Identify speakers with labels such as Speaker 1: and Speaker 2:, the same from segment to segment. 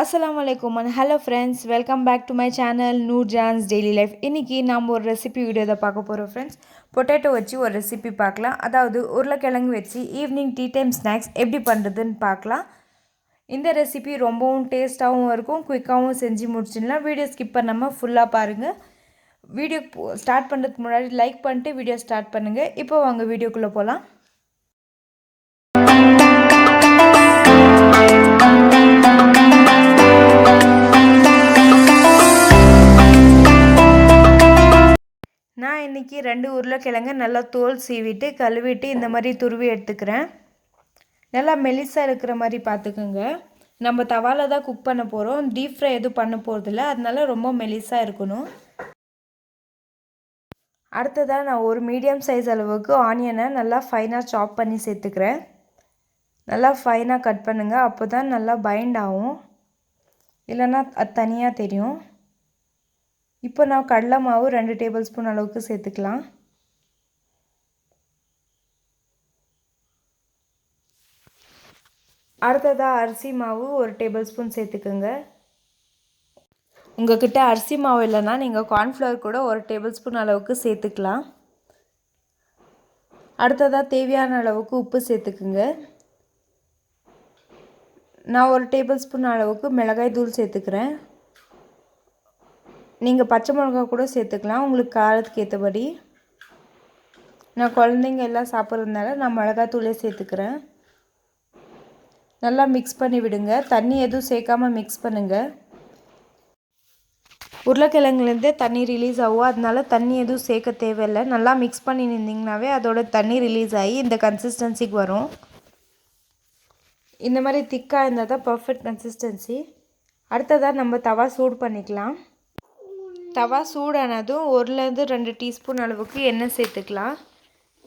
Speaker 1: Assalamu alaikum and hello friends, welcome back to my channel Noorjahan's Daily Life. இன்னைக்கு நாம ஒரு recipe video தான் பார்க்க போறோம் friends. பொட்டேட்டோ வச்சு ஒரு ரெசிபி பார்க்கலாம். அதாவது உருளைக்கிழங்கு வச்சு ஈவினிங் டீ டைம் ஸ்நாக்ஸ் எப்படி பண்றதுன்னு பார்க்கலாம். இந்த ரெசிபி ரொம்பவும் டேஸ்டாவும் இருக்கும், குயிக்காவும் செஞ்சு முடிச்சிடலாம். வீடியோ ஸ்கிப் பண்ணாம ஃபுல்லா பாருங்க. வீடியோ ஸ்டார்ட் பண்றதுக்கு முன்னாடி லைக் பண்ணிட்டு வீடியோ ஸ்டார்ட் பண்ணுங்க. இப்போ வாங்க வீடியோக்குள்ள போலாம். நான் இன்றைக்கி 2 உருளைக்கிழங்கு நல்லா தோல் சீவிட்டு கழுவிட்டு இந்த மாதிரி துருவி எடுத்துக்கிறேன். நல்லா மெலிசாக இருக்கிற மாதிரி பார்த்துக்குங்க. நம்ம தவாவில் தான் குக் பண்ண போகிறோம், டீப் ஃப்ரை எதுவும் பண்ண போகிறதில்ல, அதனால ரொம்ப மெலிசாக இருக்கணும். அடுத்ததாக நான் ஒரு மீடியம் சைஸ் அளவுக்கு ஆனியனை நல்லா ஃபைனாக சாப் பண்ணி சேர்த்துக்கிறேன். நல்லா ஃபைனாக கட் பண்ணுங்கள், அப்போ தான் நல்லா பைண்ட் ஆகும், இல்லைன்னா அது தனியாக தெரியும். இப்போ நான் கடலை மாவு 2 டேபிள் ஸ்பூன் அளவுக்கு சேர்த்துக்கலாம். அடுத்ததாக அரிசி மாவு 1 டேபிள் ஸ்பூன் சேர்த்துக்குங்க. உங்கள்கிட்ட அரிசி மாவு இல்லைன்னா நீங்கள் கார்ன்ஃப்ளவர் கூட 1 டேபிள் ஸ்பூன் அளவுக்கு சேர்த்துக்கலாம். அடுத்ததாக தேவையான அளவுக்கு உப்பு சேர்த்துக்குங்க. நான் 1 டேபிள் ஸ்பூன் அளவுக்கு மிளகாய் தூள் சேர்த்துக்கிறேன். நீங்கள் பச்சை மிளகாய் கூட சேர்த்துக்கலாம், உங்களுக்கு காரத்துக்கு ஏற்றபடி. நான் குழந்தைங்க எல்லாம் சாப்பிட்றதுனால நான் மிளகாத்தூளே சேர்த்துக்கிறேன். நல்லா மிக்ஸ் பண்ணி விடுங்க, தண்ணி எதுவும் சேர்க்காமல் மிக்ஸ் பண்ணுங்கள். உருளைக்கிழங்குலேருந்தே தண்ணி ரிலீஸ் ஆகும், அதனால தண்ணி எதுவும் சேர்க்க தேவையில்லை. நல்லா மிக்ஸ் பண்ணி நின்றிங்கனாவே அதோட தண்ணி ரிலீஸ் ஆகி இந்த கன்சிஸ்டன்சிக்கு வரும். இந்த மாதிரி திக்காக இருந்தால் தான் பர்ஃபெக்ட் கன்சிஸ்டன்சி. அடுத்ததாக நம்ம தவா சூடு பண்ணிக்கலாம். தவா சூடானதும் 1லேருந்து 2 டீஸ்பூன் அளவுக்கு எண்ணெய் சேர்த்துக்கலாம்.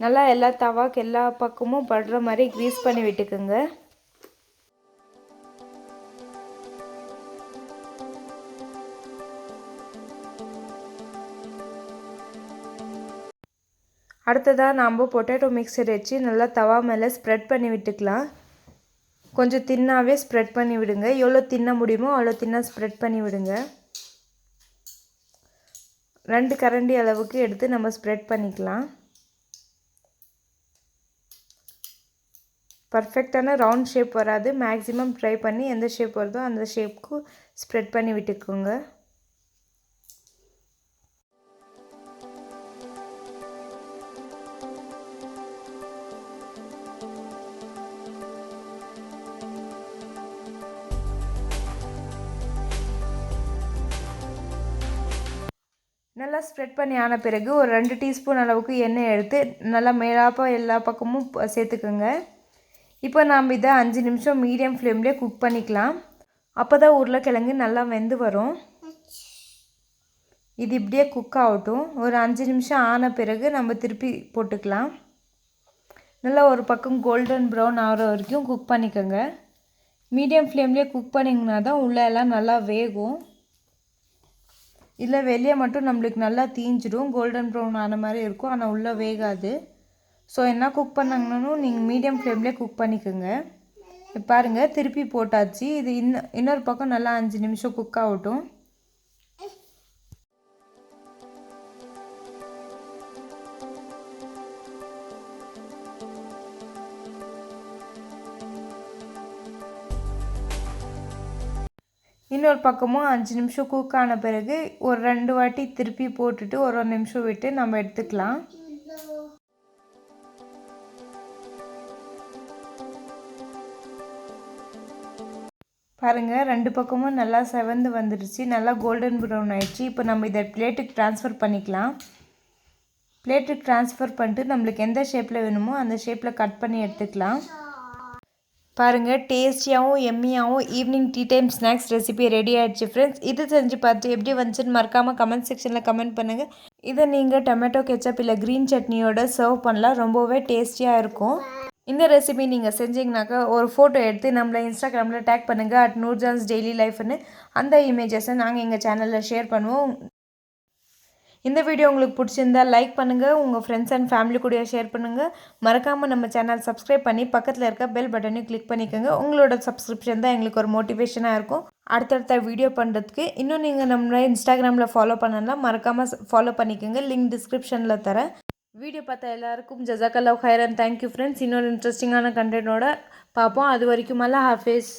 Speaker 1: நல்லா எல்லா தவாக்கு எல்லா பக்கமும் படுற மாதிரி க்ரீஸ் பண்ணி விட்டுக்குங்க. அடுத்ததாக நாம் பொட்டேட்டோ மிக்சர் வச்சு நல்லா தவா மேலே ஸ்ப்ரெட் பண்ணி விட்டுக்கலாம். கொஞ்சம் தின்னாகவே ஸ்ப்ரெட் பண்ணி விடுங்க, எவ்வளோ தின்ன முடியுமோ அவ்வளோ தின்னாக ஸ்ப்ரெட் பண்ணி விடுங்க. 2 கரண்டி அளவுக்கு எடுத்து நம்ம ஸ்ப்ரெட் பண்ணிக்கலாம். பர்ஃபெக்டான ரவுண்ட் ஷேப் வராது, மேக்ஸிமம் ட்ரை பண்ணி எந்த ஷேப் வருதோ அந்த ஷேப்புக்கு ஸ்ப்ரெட் பண்ணி விட்டுக்கோங்க. நல்லா ஸ்ப்ரெட் பண்ணி ஆன பிறகு ஒரு 2 டீஸ்பூன் அளவுக்கு எண்ணெய் எடுத்து நல்லா மேலாப்பா எல்லா பக்கமும் சேர்த்துக்குங்க. இப்போ நாம் இதை 5 நிமிஷம் மீடியம் ஃப்ளேம்லேயே குக் பண்ணிக்கலாம். அப்போ தான் உருளைக்கிழங்கு நல்லா வெந்து வரும். இது இப்படியே குக் ஆகட்டும். ஒரு 5 நிமிஷம் ஆன பிறகு நம்ம திருப்பி போட்டுக்கலாம். நல்லா ஒரு பக்கம் கோல்டன் ப்ரௌன் ஆகிற வரைக்கும் குக் பண்ணிக்கோங்க. மீடியம் ஃப்ளேம்லேயே குக் பண்ணிங்கன்னா தான் உள்ளே எல்லாம் நல்லா வேகும். இல்லை வெளியே மட்டும் நம்மளுக்கு நல்லா தீஞ்சிடும், கோல்டன் ப்ரௌன் ஆன மாதிரி இருக்கும், ஆனால் உள்ளே வேகாது. ஸோ என்ன குக் பண்ணாங்கன்னு நீங்கள் மீடியம் ஃப்ளேம்லேயே குக் பண்ணிக்கோங்க. பாருங்கள், திருப்பி போட்டாச்சு. இது இன்னொரு பக்கம் நல்லா 5 நிமிஷம் குக் ஆகட்டும். இன்னொரு பக்கமும் 5 நிமிஷம் குக் ஆன பிறகு ஒரு 2 வாட்டி திருப்பி போட்டுட்டு ஒரு நிமிஷம் விட்டு நம்ம எடுத்துக்கலாம். பாருங்கள், 2 பக்கமும் நல்லா செவந்து வந்துடுச்சு, நல்லா கோல்டன் ப்ரௌன் ஆயிடுச்சு. இப்போ நம்ம இதை பிளேட்டுக்கு ட்ரான்ஸ்ஃபர் பண்ணிக்கலாம். பிளேட்டுக்கு ட்ரான்ஸ்ஃபர் பண்ணிட்டு நம்மளுக்கு எந்த ஷேப்பில் வேணுமோ அந்த ஷேப்பில் கட் பண்ணி எடுத்துக்கலாம். பாருங்கள், டேஸ்டியாகவும் எம்மியாகவும் evening tea time snacks recipe ready ஆகிடுச்சு ஃப்ரெண்ட்ஸ். இது செஞ்சு பார்த்து எப்படி வந்துச்சுன்னு மறக்காமல் கமெண்ட் செக்ஷனில் கமெண்ட் பண்ணுங்கள். இதை நீங்கள் டொமேட்டோ கெச்சப் இல்லை க்ரீன் சட்னியோட சர்வ் பண்ணலாம், ரொம்பவே டேஸ்டியாக இருக்கும். இந்த ரெசிபி நீங்கள் செஞ்சிங்கனாக்கா ஒரு ஃபோட்டோ எடுத்து நம்மளை இன்ஸ்டாகிராமில் டேக் பண்ணுங்கள் @Noorjahan's Daily Lifeன்னு. அந்த இமேஜஸை நாங்கள் எங்கள் சேனலில் ஷேர் பண்ணுவோம். இந்த வீடியோ உங்களுக்கு பிடிச்சிருந்தா லைக் பண்ணுங்கள், உங்கள் ஃப்ரெண்ட்ஸ் அண்ட் ஃபேமிலி கூட ஷேர் பண்ணுங்கள். மறக்காமல் நம்ம சேனல் சப்ஸ்கிரைப் பண்ணி பக்கத்தில் இருக்க பெல் பட்டனையும் கிளிக் பண்ணிக்கோங்க. உங்களோட சப்ஸ்கிரிப்ஷன் தான் எங்களுக்கு ஒரு மோட்டிவேஷனாக இருக்கும் அடுத்தடுத்த வீடியோ பண்ணுறதுக்கு. இன்னும் நீங்கள் நம்மளை இன்ஸ்டாகிராமில் ஃபாலோ பண்ணலாம், மறக்காமல் ஃபாலோ பண்ணிக்கோங்க. லிங்க் டிஸ்கிரிப்ஷனில் தரேன். வீடியோ பார்த்த எல்லாருக்கும் ஜஸாக்கல்லாஹு கைரன். Thank you friends. இன்னொரு இன்ட்ரெஸ்டிங்கான கண்டென்ட்டோட பார்ப்போம். அது வரைக்கும் அல்லா ஹாஃபிஸ்.